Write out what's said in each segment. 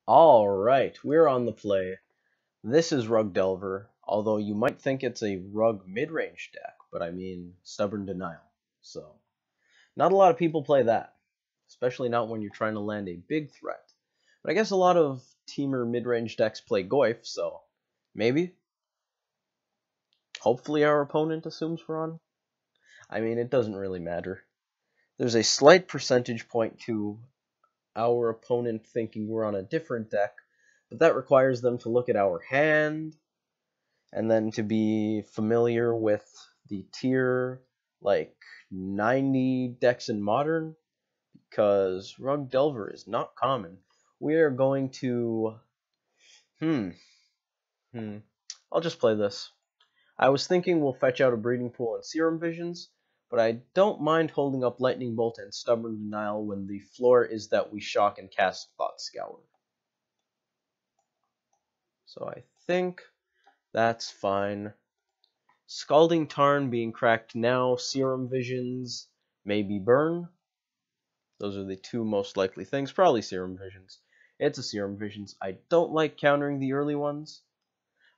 Alright, we're on the play. This is Rug Delver, although you might think it's a Rug mid-range deck, but I mean Stubborn Denial. So, not a lot of people play that, especially not when you're trying to land a big threat. But I guess a lot of Temur mid-range decks play Goyf, so maybe. Hopefully our opponent assumes we're on. I mean, it doesn't really matter. There's a slight percentage point to our opponent thinking we're on a different deck, but that requires them to look at our hand and then to be familiar with the tier like 90 decks in Modern, because Rug Delver is not common. We are going to I'll just play this. I was thinking we'll fetch out a Breeding Pool and Serum Visions, but I don't mind holding up Lightning Bolt and Stubborn Denial when the floor is that we shock and cast Thought Scour. So I think that's fine. Scalding Tarn being cracked now, Serum Visions, maybe Burn. Those are the two most likely things. Probably Serum Visions. It's a Serum Visions. I don't like countering the early ones.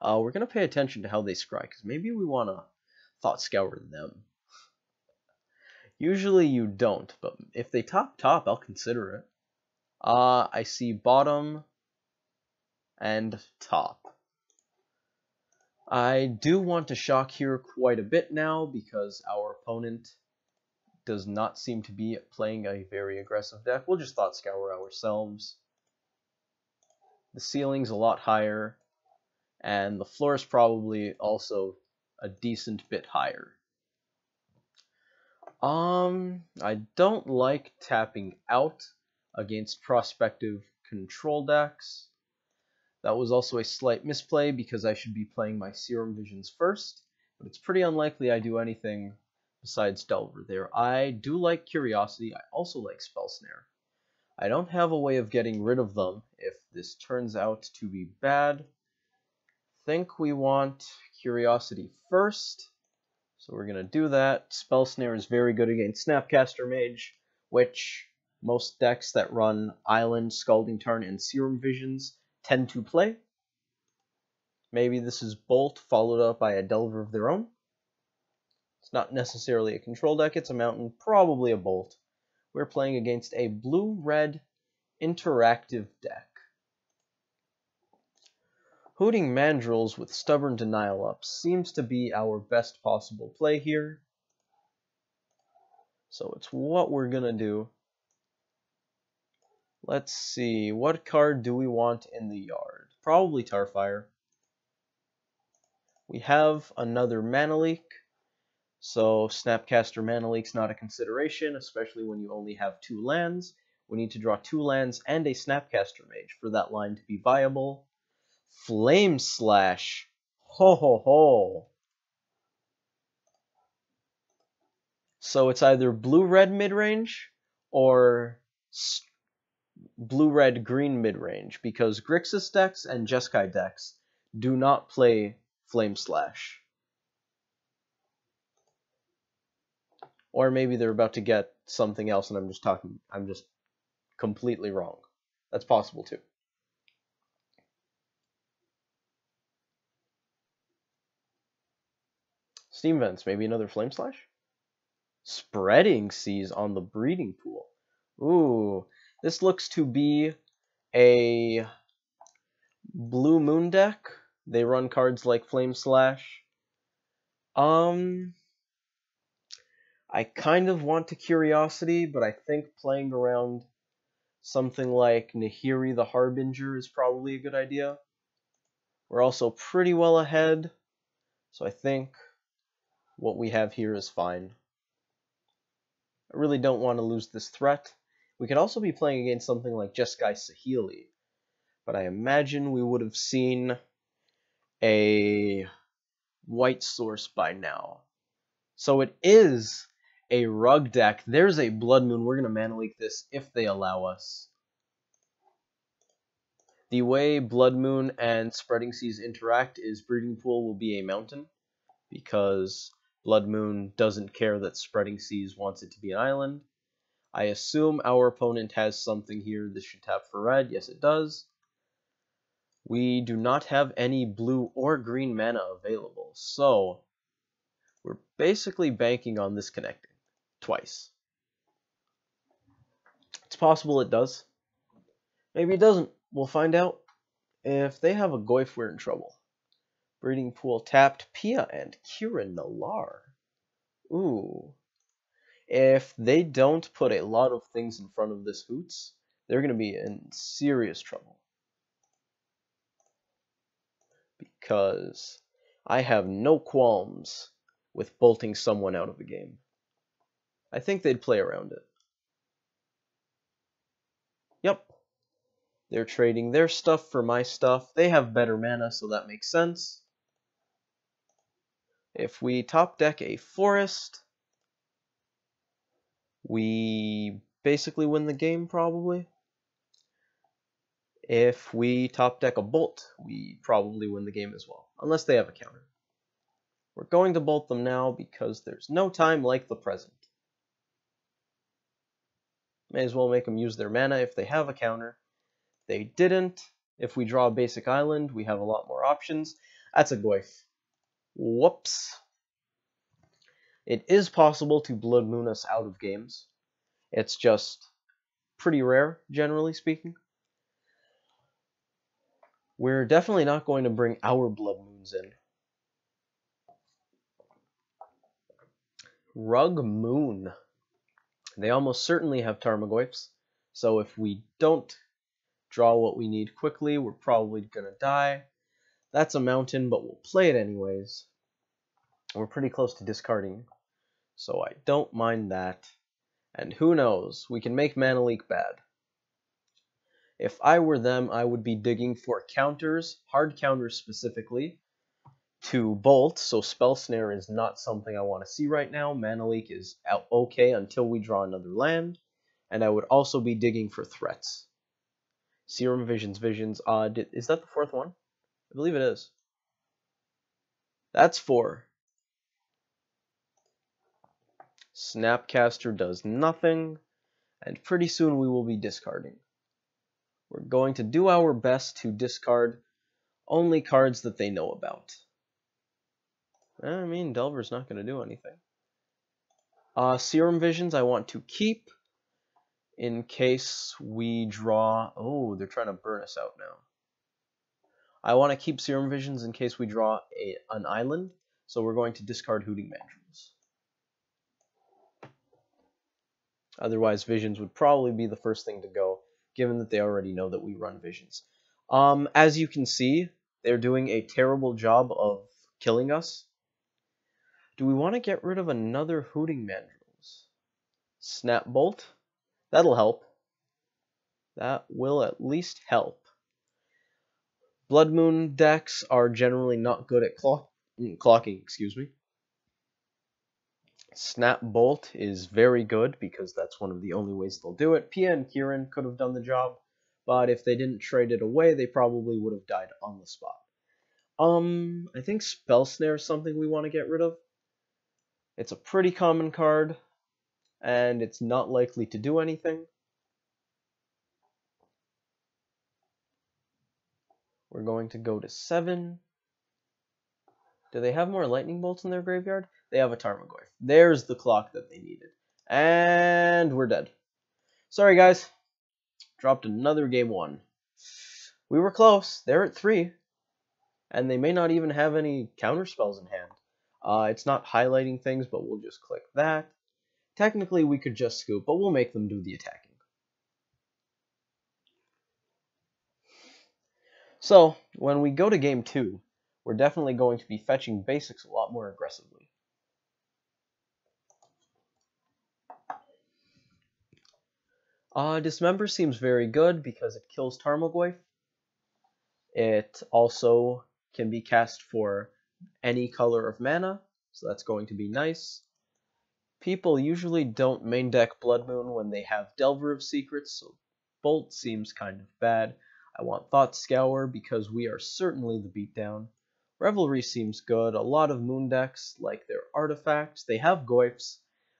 We're going to pay attention to how they scry, because maybe we want to Thought Scour them. Usually you don't, but if they top, I'll consider it. I see bottom and top. I do want to shock here quite a bit now, because our opponent does not seem to be playing a very aggressive deck. We'll just Thought Scour ourselves. The ceiling's a lot higher, and the floor is probably also a decent bit higher. I don't like tapping out against prospective control decks. That was also a slight misplay because I should be playing my Serum Visions first, but it's pretty unlikely I do anything besides Delver there. I do like Curiosity. I also like Spell Snare. I don't have a way of getting rid of them if this turns out to be bad. Think we want Curiosity first. So we're going to do that. Spell Snare is very good against Snapcaster Mage, which most decks that run Island, Scalding Tarn, and Serum Visions tend to play. Maybe this is Bolt followed up by a Delver of their own. It's not necessarily a control deck, it's a mountain, probably a Bolt. We're playing against a blue-red interactive deck. Hooting Mandrills with Stubborn Denial up seems to be our best possible play here. So it's what we're going to do. Let's see, what card do we want in the yard? Probably Tarfire. We have another Mana Leak, so Snapcaster Mana Leak's not a consideration, especially when you only have 2 lands. We need to draw 2 lands and a Snapcaster Mage for that line to be viable. Flame Slash. Ho ho ho. So it's either blue-red mid-range or blue-red-green mid-range, because Grixis decks and Jeskai decks do not play Flame Slash. Or maybe they're about to get something else and I'm just completely wrong. That's possible too. Steam Vents, maybe another Flame Slash? Spreading Seas on the Breeding Pool. Ooh, this looks to be a Blue Moon deck. They run cards like Flame Slash. I kind of want to Curiosity, but I think playing around something like Nahiri the Harbinger is probably a good idea. We're also pretty well ahead, so I think what we have here is fine. I really don't want to lose this threat. We could also be playing against something like Jeskai Saheeli, but I imagine we would have seen a white source by now. So it is a Rug deck. There's a Blood Moon. We're going to Mana Leak this if they allow us. The way Blood Moon and Spreading Seas interact is Breeding Pool will be a mountain, because Blood Moon doesn't care that Spreading Seas wants it to be an island. I assume our opponent has something here. This should tap for red. Yes, it does. We do not have any blue or green mana available, so we're basically banking on this connecting twice. It's possible it does. Maybe it doesn't. We'll find out. If they have a Goyf, we're in trouble. Breeding Pool tapped, Pia and Kieran Nalar. Ooh. If they don't put a lot of things in front of this Hoots, they're going to be in serious trouble. Because I have no qualms with bolting someone out of the game. I think they'd play around it. Yep. They're trading their stuff for my stuff. They have better mana, so that makes sense. If we top deck a Forest, we basically win the game, probably. If we top deck a Bolt, we probably win the game as well, unless they have a counter. We're going to bolt them now because there's no time like the present. May as well make them use their mana if they have a counter. They didn't. If we draw a basic island, we have a lot more options. That's a Goyf. Whoops. It is possible to Blood Moon us out of games. It's just pretty rare, generally speaking. We're definitely not going to bring our Blood Moons in. Rug Moon. They almost certainly have Tarmogoyfs, so if we don't draw what we need quickly, we're probably going to die. That's a mountain, but we'll play it anyways. We're pretty close to discarding, so I don't mind that. And who knows, we can make Mana Leak bad. If I were them, I would be digging for counters, hard counters specifically, to Bolt, so Spell Snare is not something I want to see right now. Mana Leak is okay until we draw another land, and I would also be digging for threats. Serum Visions, is that the fourth one? I believe it is. That's 4. Snapcaster does nothing, and pretty soon we will be discarding. We're going to do our best to discard only cards that they know about. I mean, Delver's not going to do anything. Serum Visions I want to keep in case we draw... Oh, they're trying to burn us out now. I want to keep Serum Visions in case we draw an island, so we're going to discard Hooting Mandrills. Otherwise, Visions would probably be the first thing to go, given that they already know that we run Visions. As you can see, they're doing a terrible job of killing us. Do we want to get rid of another Hooting Mandrills? Snap Bolt? That'll help. That will at least help. Blood Moon decks are generally not good at clocking, excuse me. Snap Bolt is very good because that's one of the only ways they'll do it. Pia and Kieran could have done the job, but if they didn't trade it away, they probably would have died on the spot. I think Spell Snare is something we want to get rid of. It's a pretty common card, and it's not likely to do anything. We're going to go to 7. Do they have more Lightning Bolts in their graveyard? They have a Tarmogoyf. There's the clock that they needed. And we're dead. Sorry, guys. Dropped another game 1. We were close. They're at 3. And they may not even have any counter spells in hand. It's not highlighting things, but we'll just click that. Technically, we could just scoop, but we'll make them do the attacking. So, when we go to game 2, we're definitely going to be fetching basics a lot more aggressively. Dismember seems very good because it kills Tarmogoyf. It also can be cast for any color of mana, so that's going to be nice. People usually don't main deck Blood Moon when they have Delver of Secrets, so Bolt seems kind of bad. I want Thought Scour because we are certainly the beatdown. Revelry seems good. A lot of Moon decks like their artifacts. They have Goyfs.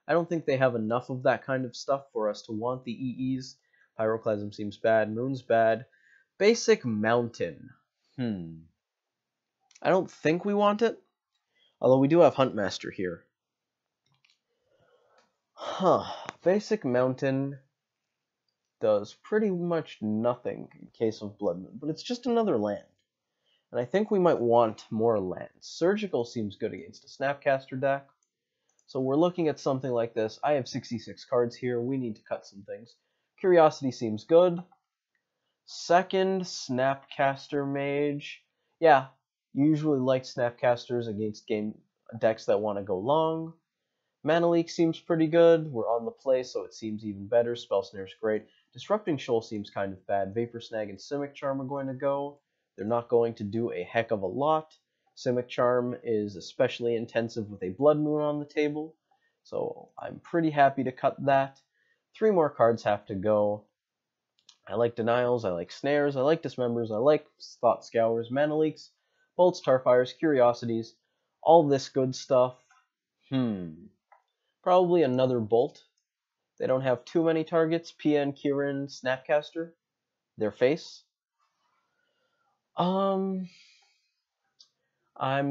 I don't think they have enough of that kind of stuff for us to want the EEs. Pyroclasm seems bad. Moon's bad. Basic Mountain. I don't think we want it, although we do have Huntmaster here. Basic Mountain does pretty much nothing in case of Blood Moon, but it's just another land. And I think we might want more lands. Surgical seems good against a Snapcaster deck. So we're looking at something like this. I have 66 cards here. We need to cut some things. Curiosity seems good. Second, Snapcaster Mage. Yeah, usually like Snapcasters against game decks that want to go long. Mana Leak seems pretty good. We're on the play, so it seems even better. Spell Snare's great. Disrupting Shoal seems kind of bad. Vapor Snag and Simic Charm are going to go. They're not going to do a heck of a lot. Simic Charm is especially intensive with a Blood Moon on the table, so I'm pretty happy to cut that. 3 more cards have to go. I like Denials, I like Snares, I like Dismembers, I like Thought Scours, Mana Leaks, Bolts, Tarfires, Curiosities, all this good stuff. Probably another Bolt. They don't have too many targets. PN, Kirin, Snapcaster. Their face. I'm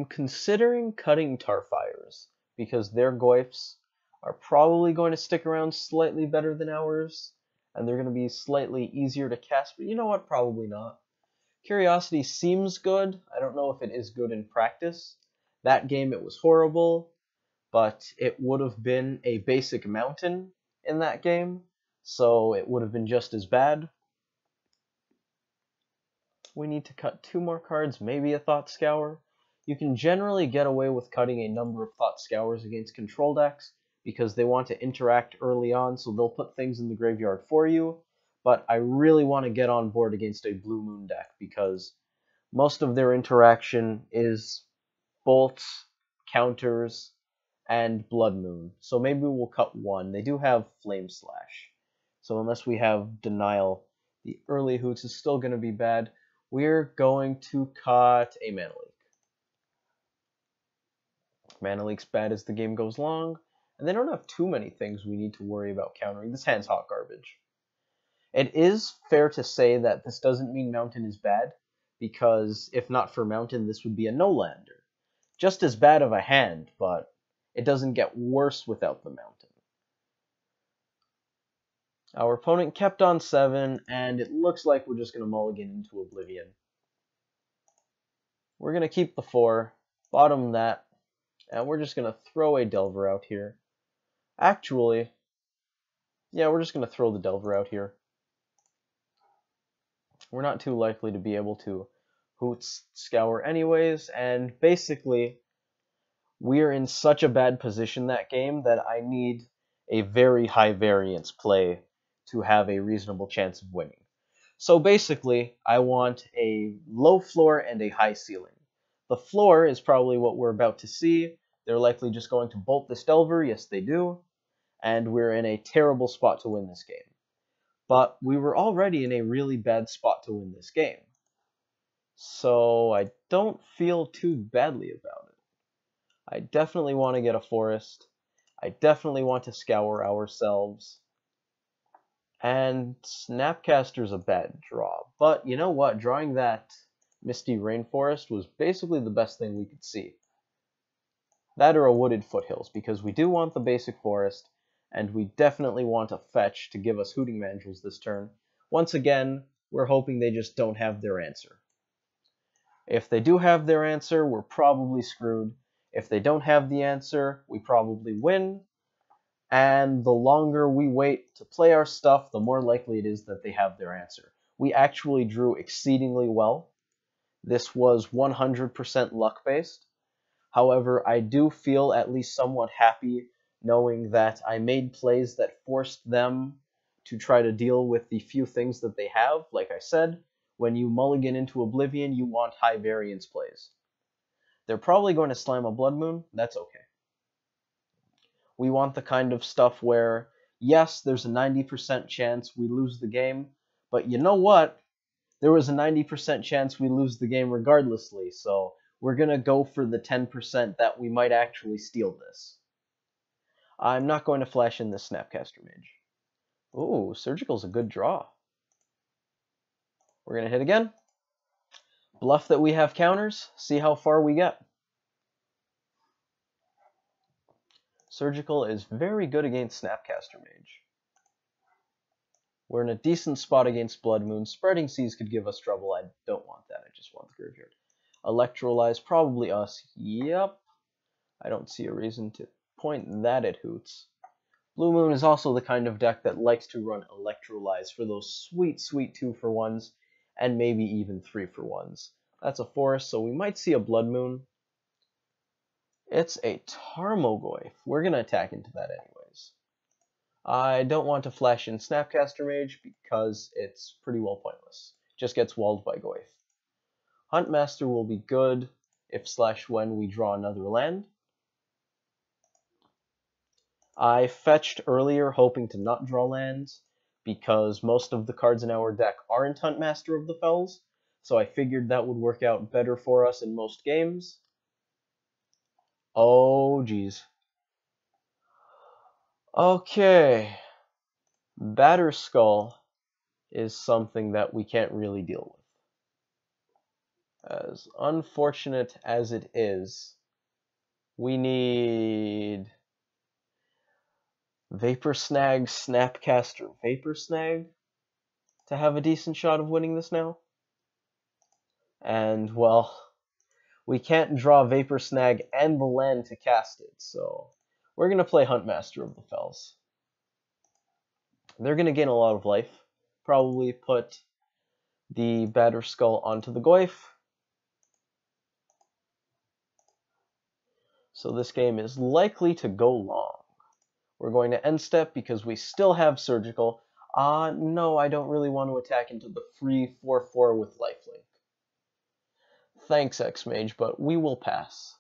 considering cutting Tarfires because their Goyfs are probably going to stick around slightly better than ours, and they're going to be slightly easier to cast, but you know what? Probably not. Curiosity seems good. I don't know if it is good in practice. That game, it was horrible, but it would have been a basic mountain in that game, so it would have been just as bad. We need to cut 2 more cards, maybe a Thought Scour. You can generally get away with cutting a number of Thought Scours against control decks because they want to interact early on, so they'll put things in the graveyard for you. But I really want to get on board against a Blue Moon deck because most of their interaction is bolts, counters, and Blood Moon. So maybe we'll cut 1. They do have Flame Slash. So unless we have Denial, the early Hoots is still going to be bad. We're going to cut a Mana Leak. Mana Leak's bad as the game goes long, and they don't have too many things we need to worry about countering. This hand's hot garbage. It is fair to say that this doesn't mean Mountain is bad, because if not for Mountain, this would be a no-lander. Just as bad of a hand, but it doesn't get worse without the Mountain. Our opponent kept on 7, and it looks like we're just going to mulligan into Oblivion. We're going to keep the 4, bottom that, and we're just going to throw a Delver out here. Actually, yeah, we're just going to throw the Delver out here. We're not too likely to be able to Hoots Scour anyways, and basically, we're in such a bad position that game that I need a very high variance play to have a reasonable chance of winning. So basically, I want a low floor and a high ceiling. The floor is probably what we're about to see. They're likely just going to bolt this Delver, yes they do, and we're in a terrible spot to win this game. But we were already in a really bad spot to win this game. So I don't feel too badly about it. I definitely want to get a forest. I definitely want to scour ourselves. And Snapcaster's a bad draw. But you know what? Drawing that Misty Rainforest was basically the best thing we could see. That or a Wooded Foothills, because we do want the basic forest, and we definitely want a fetch to give us Hooting Mandrills this turn. Once again, we're hoping they just don't have their answer. If they do have their answer, we're probably screwed. If they don't have the answer, we probably win. And the longer we wait to play our stuff, the more likely it is that they have their answer. We actually drew exceedingly well. This was 100% luck-based. However, I do feel at least somewhat happy knowing that I made plays that forced them to try to deal with the few things that they have. Like I said, when you mulligan into Oblivion, you want high variance plays. They're probably going to slam a Blood Moon. That's okay. We want the kind of stuff where, yes, there's a 90% chance we lose the game, but you know what? There was a 90% chance we lose the game regardlessly, so we're going to go for the 10% that we might actually steal this. I'm not going to flash in this Snapcaster Mage. Ooh, Surgical's a good draw. We're going to hit again. Bluff that we have counters, see how far we get. Surgical is very good against Snapcaster Mage. We're in a decent spot against Blood Moon. Spreading Seas could give us trouble. I don't want that. I just want the graveyard. Electrolyze, probably us. Yep. I don't see a reason to point that at Hoots. Blue Moon is also the kind of deck that likes to run Electrolyze for those sweet, sweet 2-for-1s, and maybe even 3-for-1s. That's a forest, so we might see a Blood Moon. It's a Tarmogoyf. We're going to attack into that anyways. I don't want to flash in Snapcaster Mage because it's pretty well pointless. Just gets walled by Goyf. Huntmaster will be good if/when we draw another land. I fetched earlier hoping to not draw lands because most of the cards in our deck aren't Huntmaster of the Fells, so I figured that would work out better for us in most games. Oh, geez. Okay. Batterskull is something that we can't really deal with. As unfortunate as it is, we need Vapor Snag, Snapcaster, Vapor Snag to have a decent shot of winning this now. And, well, we can't draw Vapor Snag and the land to cast it, so we're going to play Huntmaster of the Fells. They're going to gain a lot of life. Probably put the Batterskull onto the Goyf. So this game is likely to go long. We're going to end step because we still have Surgical. No, I don't really want to attack into the free 4/4 with lifelink. Thanks, Xmage, but we will pass.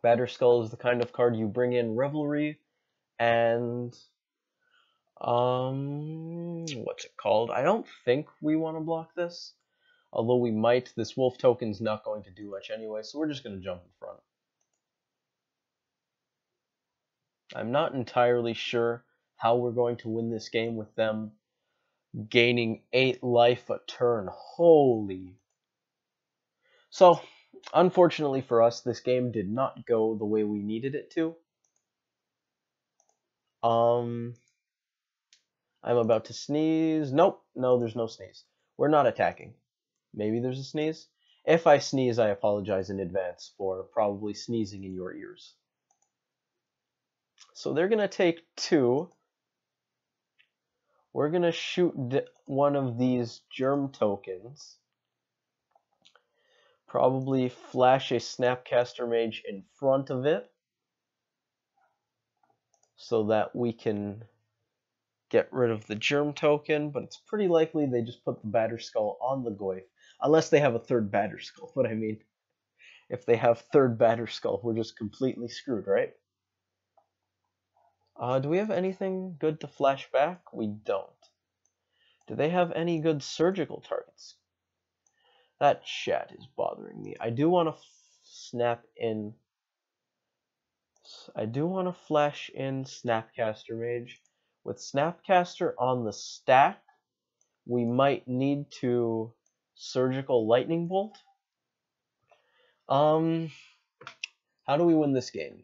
Batterskull is the kind of card you bring in Revelry and what's it called? I don't think we want to block this. Although we might. This wolf token's not going to do much anyway, so we're just going to jump in front. I'm not entirely sure how we're going to win this game with them gaining 8 life a turn. Holy. So, unfortunately for us, this game did not go the way we needed it to. I'm about to sneeze. Nope, no, there's no sneeze. We're not attacking. Maybe there's a sneeze. If I sneeze, I apologize in advance for probably sneezing in your ears. So they're going to take 2. We're going to shoot one of these germ tokens. Probably flash a Snapcaster Mage in front of it so that we can get rid of the germ token, but it's pretty likely they just put the Batterskull on the Goyf, unless they have a third Batterskull. But I mean, if they have third Batterskull, we're just completely screwed, right? Do we have anything good to flash back? We don't. Do they have any good surgical targets? That chat is bothering me. I do want to snap in. I do want to flash in Snapcaster Mage. With Snapcaster on the stack, we might need to Surgical Lightning Bolt. How do we win this game?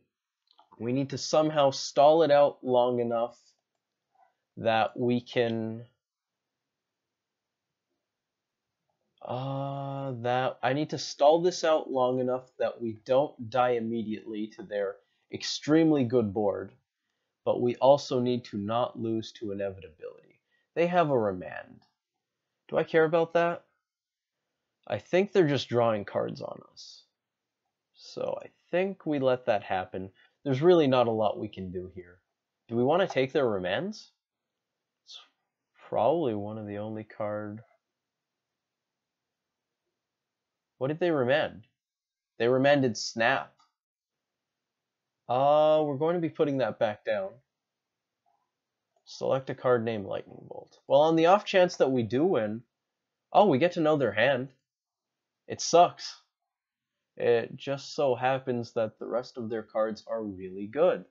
We need to somehow stall it out long enough that we can I need to stall this out long enough that we don't die immediately to their extremely good board, but we also need to not lose to inevitability. They have a remand. Do I care about that? I think they're just drawing cards on us. So I think we let that happen. There's really not a lot we can do here. Do we want to take their remands? It's probably one of the only card. What did they remand? They remanded Snap. We're going to be putting that back down. Select a card named Lightning Bolt. Well, on the off chance that we do win, we get to know their hand. It sucks. It just so happens that the rest of their cards are really good.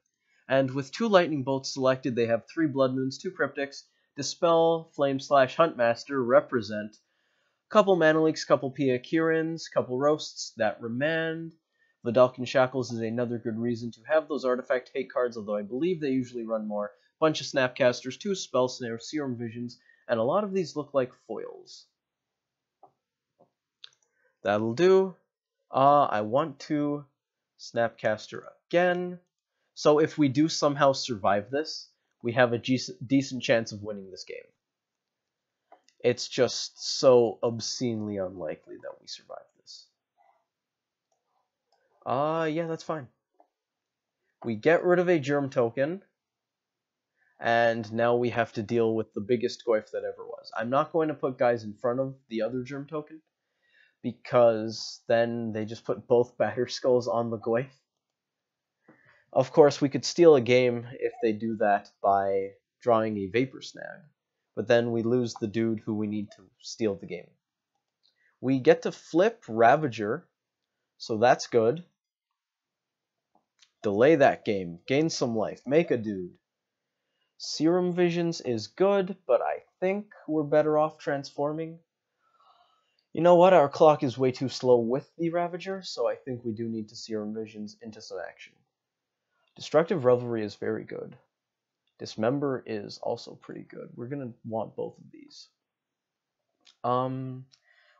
And with 2 Lightning Bolts selected, they have 3 Blood Moons, 2 Cryptics, Dispel, Flame/Huntmaster represent Couple mana leaks, couple Pia Kirins, couple roasts, that remand. Vidalcan Shackles is another good reason to have those artifact hate cards, although I believe they usually run more. Bunch of Snapcasters, 2 Spell Snares, Serum Visions, and a lot of these look like foils. That'll do. I want to Snapcaster again. So if we do somehow survive this, we have a decent chance of winning this game. It's just so obscenely unlikely that we survive this. Yeah, that's fine. We get rid of a germ token, and now we have to deal with the biggest goif that ever was. I'm not going to put guys in front of the other germ token, because then they just put both batter skulls on the goif. Of course, we could steal a game if they do that by drawing a Vapor Snag, but then we lose the dude who we need to steal the game. We get to flip Ravager, so that's good. Delay that game, gain some life, make a dude. Serum Visions is good, but I think we're better off transforming. You know what, our clock is way too slow with the Ravager, so I think we do need to Serum Visions into some action. Destructive Revelry is very good. Dismember is also pretty good. We're going to want both of these.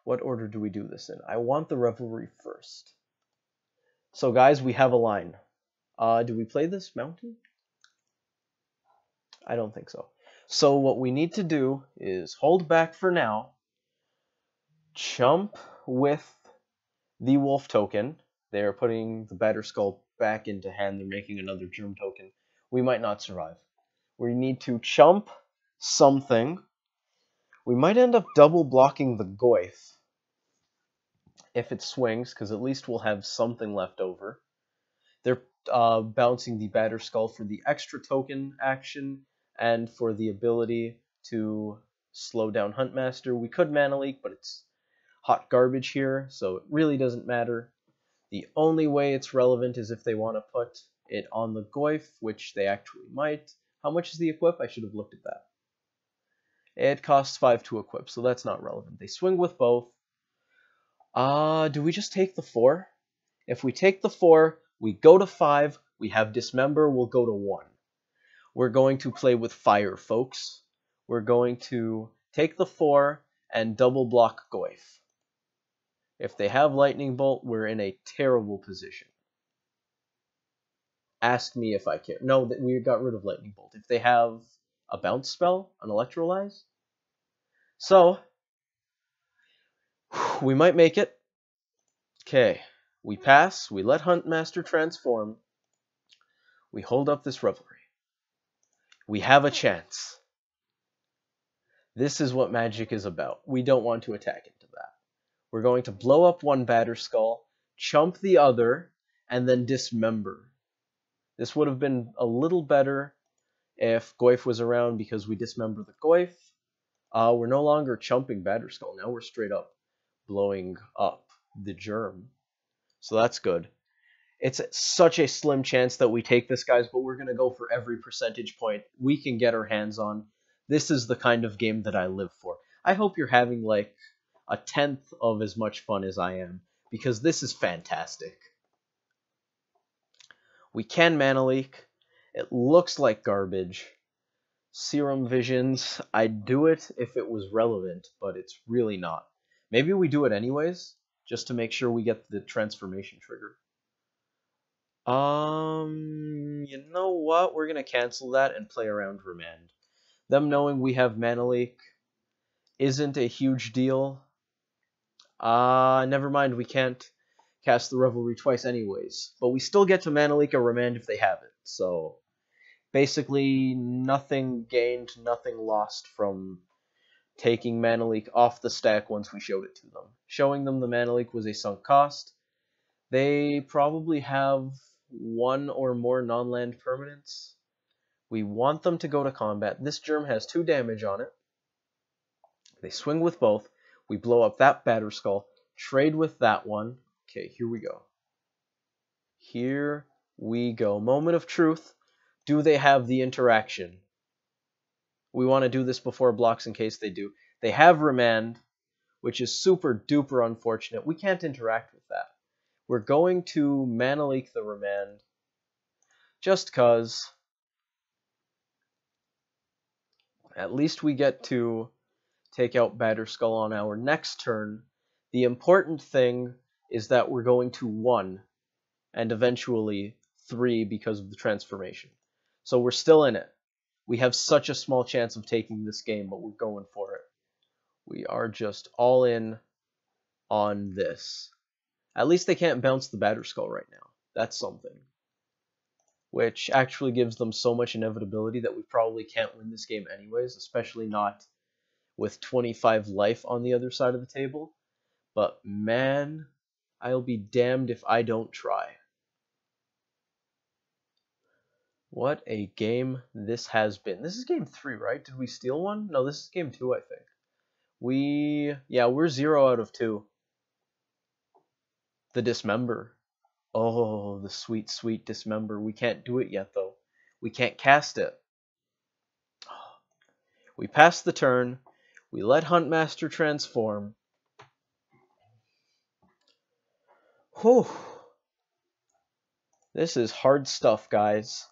What order do we do this in? I want the Revelry first. So guys, we have a line. Do we play this mountain? I don't think so. So what we need to do is hold back for now, chump with the wolf token. They're putting the batter skull back into hand. They're making another germ token. We might not survive. We need to chump something. We might end up double blocking the goif if it swings, because at least we'll have something left over. They're bouncing the batter skull for the extra token action and for the ability to slow down Huntmaster. We could mana leak, but it's hot garbage here, so it really doesn't matter. The only way it's relevant is if they want to put it on the goif, which they actually might. How much is the equip? I should have looked at that. It costs 5 to equip, so that's not relevant. They swing with both. Do we just take the 4? If we take the 4, we go to 5, we have Dismember, we'll go to 1. We're going to play with fire, folks. We're going to take the 4 and double block goif. If they have Lightning Bolt, we're in a terrible position. Ask me if I care. No, we got rid of Lightning Bolt. If they have a bounce spell, an Electrolyze. So, we might make it. Okay, we pass, we let Huntmaster transform. We hold up this Revelry. We have a chance. This is what Magic is about. We don't want to attack into that. We're going to blow up one batter skull, chump the other, and then dismember. This would have been a little better if goif was around because we dismember the goif. We're no longer chumping batter skull. Now we're straight up blowing up the germ. So that's good. It's such a slim chance that we take this, guys, but we're going to go for every percentage point we can get our hands on. This is the kind of game that I live for. I hope you're having like a tenth of as much fun as I am, because this is fantastic. We can mana leak. It looks like garbage. Serum Visions, I'd do it if it was relevant, but it's really not. Maybe we do it anyways, just to make sure we get the transformation trigger. You know what? We're gonna cancel that and play around Remand. Them knowing we have mana leak isn't a huge deal. Never mind, we can't cast the Revelry twice anyways. But we still get to mana leak or Remand if they have it. So, basically, nothing gained, nothing lost from taking mana leak off the stack once we showed it to them. Showing them the mana leak was a sunk cost. They probably have one or more non-land permanents. We want them to go to combat. This germ has 2 damage on it. They swing with both. We blow up that batter skull. Trade with that one. Okay, here we go. Here we go. Moment of truth. Do they have the interaction? We want to do this before blocks in case they do. They have Remand. which is super duper unfortunate. We can't interact with that. We're going to Mana Leak the Remand, just cause at least we get to take out Batterskull on our next turn. The important thing is that we're going to 1 and eventually 3 because of the transformation. So we're still in it. We have such a small chance of taking this game, but we're going for it. We are just all in on this. At least they can't bounce the Batterskull right now. That's something. Which actually gives them so much inevitability that we probably can't win this game anyways, especially not with 25 life on the other side of the table. But man, I'll be damned if I don't try. What a game this has been. This is game 3, right? Did we steal one? No, this is game 2, I think. We're 0 out of 2. The Dismember. Oh, the sweet, sweet Dismember. We can't do it yet, though. We can't cast it. We pass the turn. We let Huntmaster transform. Whew. This is hard stuff, guys.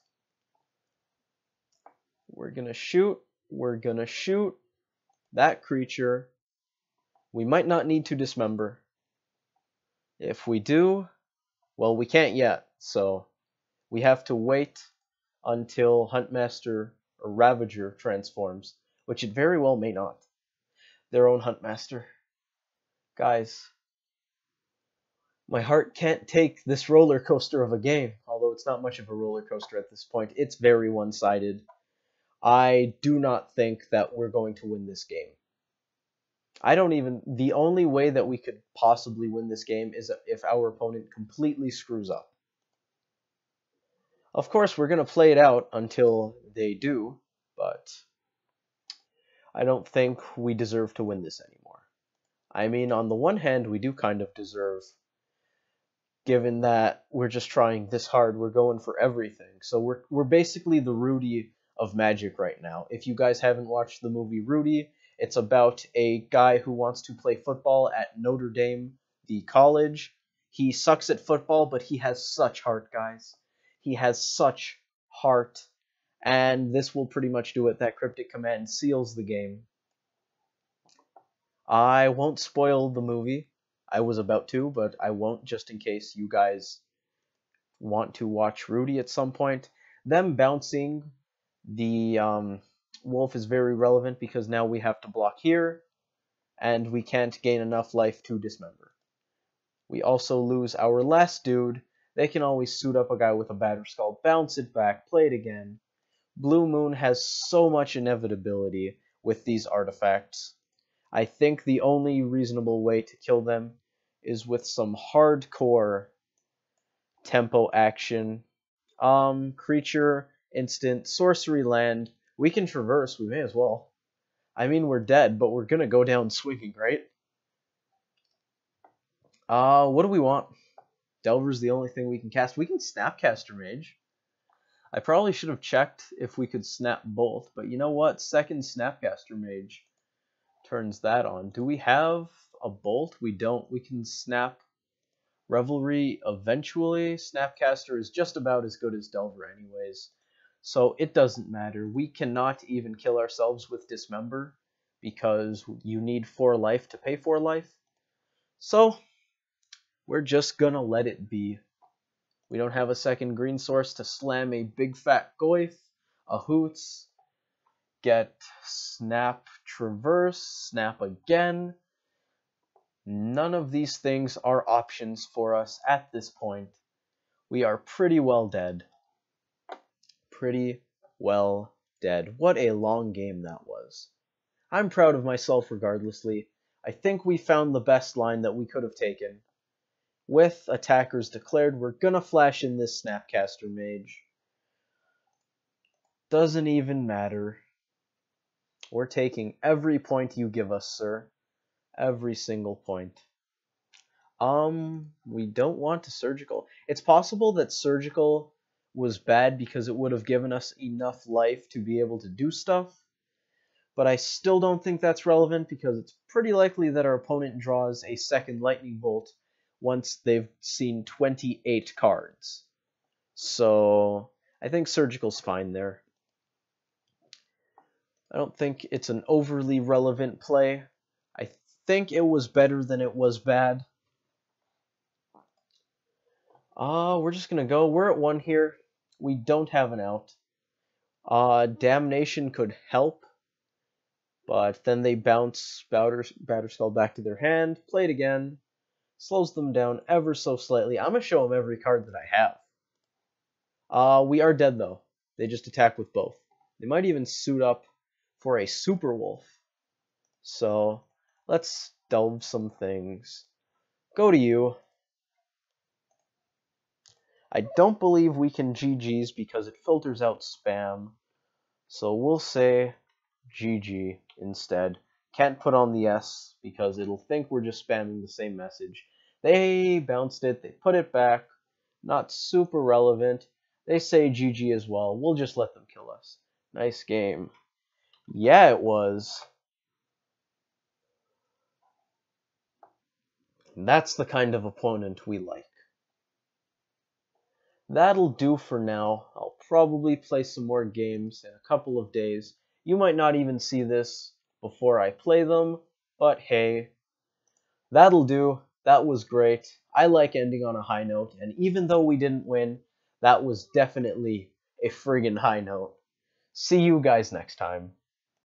We're gonna shoot. We're gonna shoot that creature. We might not need to Dismember. If we do, well, we can't yet, so we have to wait until Huntmaster or Ravager transforms, which it very well may not. Their own Huntmaster. Guys, my heart can't take this roller coaster of a game, although it's not much of a roller coaster at this point. It's very one-sided. I do not think that we're going to win this game. The only way that we could possibly win this game is if our opponent completely screws up. Of course, we're going to play it out until they do, but I don't think we deserve to win this anymore. I mean, on the one hand, we do kind of deserve, given that we're just trying this hard, we're going for everything. So we're basically the Rudy of Magic right now. If you guys haven't watched the movie Rudy, it's about a guy who wants to play football at Notre Dame, the college. He sucks at football, but he has such heart, guys. He has such heart, and this will pretty much do it. That cryptic command seals the game. I won't spoil the movie. I was about to, but I won't, just in case you guys want to watch Rudy at some point. Them bouncing the wolf is very relevant because now we have to block here, and we can't gain enough life to Dismember. We also lose our last dude. They can always suit up a guy with a Batterskull, bounce it back, play it again. Blue Moon has so much inevitability with these artifacts. I think the only reasonable way to kill them is with some hardcore tempo action. Creature, instant, sorcery land. We can traverse, we may as well. I mean, we're dead, but we're gonna go down swinging, right? What do we want? Delver's the only thing we can cast. We can Snapcaster Mage. I probably should have checked if we could snap both, but you know what? Second Snapcaster Mage turns that on. Do we have a Bolt? We don't. We can snap Revelry eventually. Snapcaster is just about as good as Delver anyways, so it doesn't matter. We cannot even kill ourselves with Dismember because you need 4 life to pay 4 life. So we're just gonna let it be. We don't have a second green source to slam a big fat Goyf, a Hoots, get snap, traverse, snap again. None of these things are options for us at this point. We are pretty well dead. Pretty well dead. What a long game that was. I'm proud of myself regardlessly. I think we found the best line that we could have taken. With attackers declared, we're gonna flash in this Snapcaster Mage. Doesn't even matter. We're taking every point you give us, sir. Every single point. We don't want to surgical. It's possible that surgical was bad because it would have given us enough life to be able to do stuff. but I still don't think that's relevant because it's pretty likely that our opponent draws a second lightning bolt once they've seen 28 cards. So I think surgical's fine there. I don't think it's an overly relevant play. I think it was better than it was bad. We're just going to go. We're at 1 here. We don't have an out. Damnation could help, but then they bounce Batterskull back to their hand, play it again, slows them down ever so slightly. I'm going to show them every card that I have. We are dead, though. They just attack with both. They might even suit up for a Super Wolf. So, let's delve some things. Go to you. I don't believe we can GG's because it filters out spam. So we'll say GG instead. Can't put on the S because it'll think we're just spamming the same message. They bounced it, they put it back. Not super relevant. They say GG as well. We'll just let them kill us. Nice game. Yeah, it was. And that's the kind of opponent we like. That'll do for now. I'll probably play some more games in a couple of days. You might not even see this before I play them, but hey, that'll do. That was great. I like ending on a high note, and even though we didn't win, that was definitely a friggin' high note. See you guys next time.